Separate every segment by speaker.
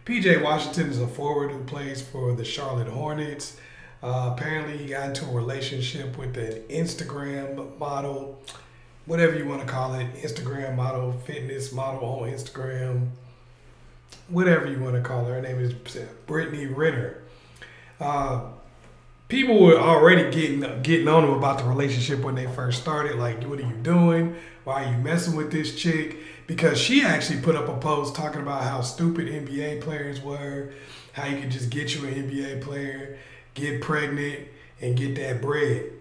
Speaker 1: PJ Washington is a forward who plays for the Charlotte Hornets. Apparently, he got into a relationship with an Instagram model, whatever you want to call it, Instagram model, fitness model on Instagram, whatever you want to call her. Her name is Brittany Renner. People were already getting on him about the relationship when they first started. Like, what are you doing? Why are you messing with this chick? Because she actually put up a post talking about how stupid NBA players were, how you could just get you an NBA player, get pregnant, and get that bread,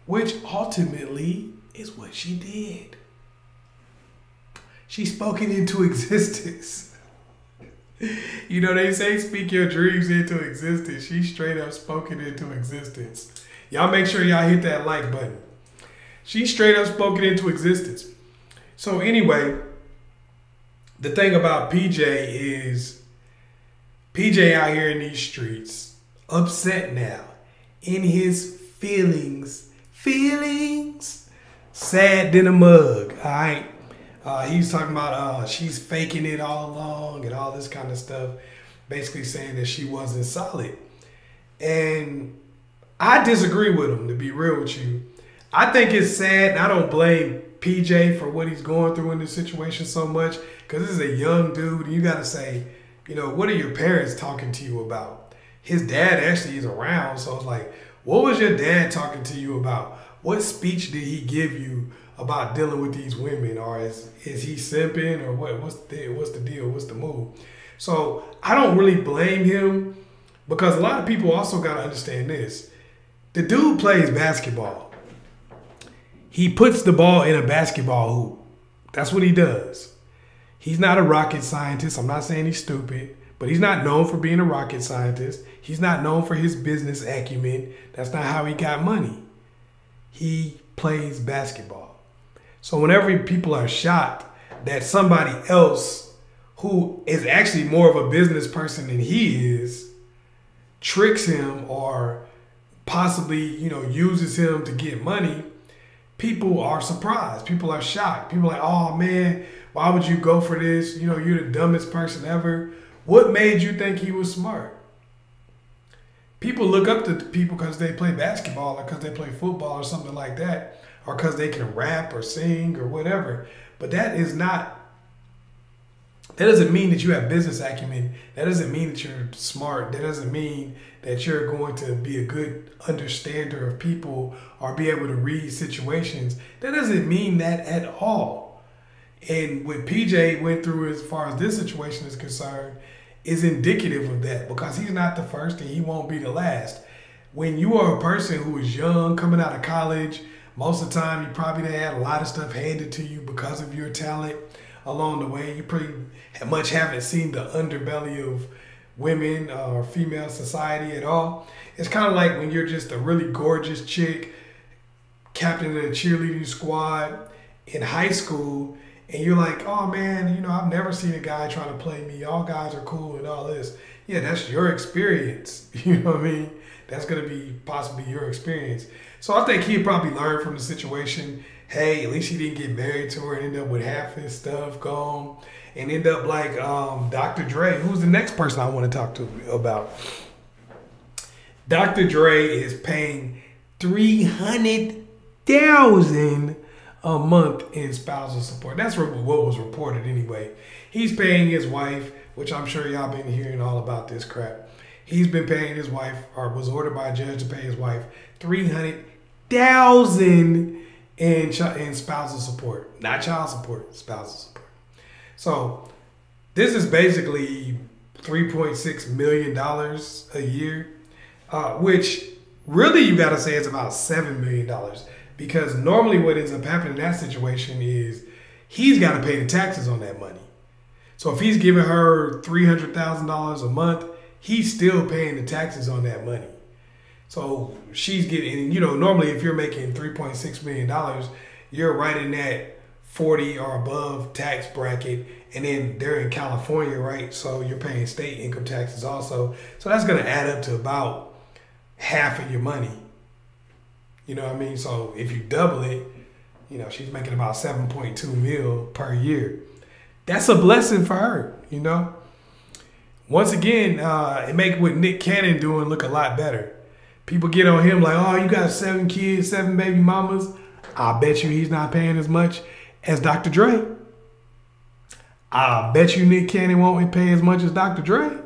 Speaker 1: which ultimately is what she did. She spoke it into existence. You know, they say speak your dreams into existence. She straight up spoke it into existence. Y'all make sure y'all hit that like button. She straight up spoke it into existence. So anyway, the thing about PJ is PJ out here in these streets, upset now, in his feelings, sad than a mug, all right? He's talking about she's faking it all along and all this kind of stuff, basically saying that she wasn't solid. And I disagree with him, to be real with you. I think it's sad, and I don't blame PJ for what he's going through in this situation so much, because this is a young dude, and you got to say, you know, what are your parents talking to you about? His dad actually is around, so it's like, what was your dad talking to you about? What speech did he give you about dealing with these women? Or is he simping, or what's the deal? What's the move? So I don't really blame him, because a lot of people also got to understand this. The dude plays basketball. He puts the ball in a basketball hoop. That's what he does. He's not a rocket scientist. I'm not saying he's stupid, but he's not known for being a rocket scientist. He's not known for his business acumen. That's not how he got money. He plays basketball. So whenever people are shocked that somebody else who is actually more of a business person than he is tricks him or possibly, you know, uses him to get money, people are surprised. People are shocked. People are like, oh man, why would you go for this? You know, you're the dumbest person ever. What made you think he was smart? People look up to people because they play basketball or because they play football or something like that, or because they can rap or sing or whatever. But that doesn't mean that you have business acumen. That doesn't mean that you're smart. That doesn't mean that you're going to be a good understander of people or be able to read situations. That doesn't mean that at all. And what PJ went through as far as this situation is concerned is indicative of that, because he's not the first and he won't be the last. When you are a person who is young, coming out of college, most of the time you probably had a lot of stuff handed to you because of your talent along the way. You pretty much haven't seen the underbelly of women or female society at all. It's kind of like when you're just a really gorgeous chick, captain of a cheerleading squad in high school, and you're like, oh man, you know, I've never seen a guy trying to play me. All guys are cool and all this. Yeah, that's your experience. You know what I mean? That's going to be possibly your experience. So I think he probably learned from the situation. Hey, at least he didn't get married to her and end up with half his stuff gone and end up like Dr. Dre, who's the next person I want to talk to about. Dr. Dre is paying $300,000 a month in spousal support. That's what was reported anyway. He's paying his wife, which I'm sure y'all been hearing all about this crap. He's been paying his wife, or was ordered by a judge to pay his wife, $300,000 in spousal support. Not child support, spousal support. So this is basically $3.6 million a year, which really you got to say is about $7 million. Because normally what ends up happening in that situation is he's got to pay the taxes on that money. So if he's giving her $300,000 a month, he's still paying the taxes on that money. So she's getting, you know, normally if you're making $3.6 million, you're right in that 40 or above tax bracket. And then they're in California, right? So you're paying state income taxes also. So that's going to add up to about half of your money. You know what I mean? So if you double it, you know, she's making about 7.2 mil per year. That's a blessing for her, you know? Once again, it make what Nick Cannon doing look a lot better. People get on him like, oh, you got 7 kids, 7 baby mamas. I bet you he's not paying as much as Dr. Dre. I bet you Nick Cannon won't pay as much as Dr. Dre.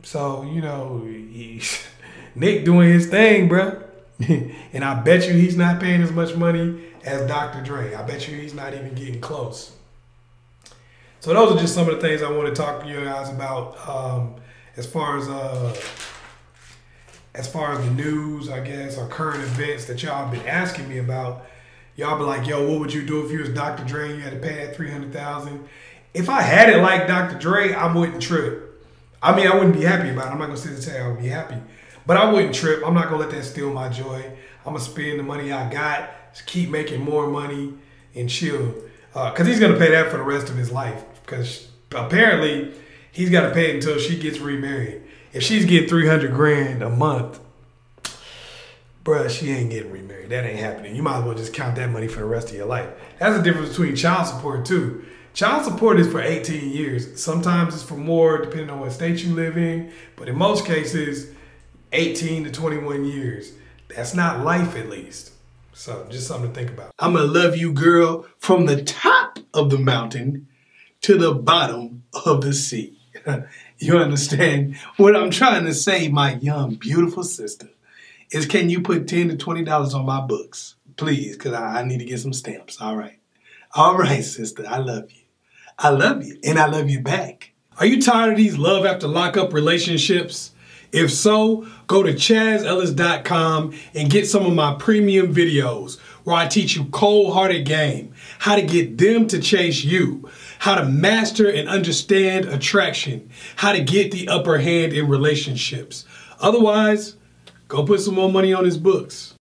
Speaker 1: So, you know, Nick doing his thing, bro. And I bet you he's not paying as much money as Dr. Dre. I bet you he's not even getting close. So those are just some of the things I want to talk to you guys about as far as the news, I guess, or current events that y'all have been asking me about. Y'all be like, yo, what would you do if you was Dr. Dre and you had to pay that $300,000? If I had it like Dr. Dre, I wouldn't trip. I mean, I wouldn't be happy about it. I'm not going to sit and say I would be happy. But I wouldn't trip. I'm not going to let that steal my joy. I'm going to spend the money I got, just keep making more money and chill. Because he's going to pay that for the rest of his life. Because apparently, he's got to pay it until she gets remarried. If she's getting $300,000 a month, bruh, she ain't getting remarried. That ain't happening. You might as well just count that money for the rest of your life. That's the difference between child support, too. Child support is for 18 years. Sometimes it's for more, depending on what state you live in. But in most cases, 18 to 21 years. That's not life, at least. So, just something to think about. I'm going to love you, girl, from the top of the mountain to the bottom of the sea. You understand? What I'm trying to say, my young, beautiful sister, is can you put $10 to $20 on my books? Please, because I need to get some stamps. All right. All right, sister. I love you. I love you. And I love you back. Are you tired of these love after lockup relationships? If so, go to ChazEllis.com and get some of my premium videos where I teach you cold-hearted game, how to get them to chase you, how to master and understand attraction, how to get the upper hand in relationships. Otherwise, go put some more money on his books.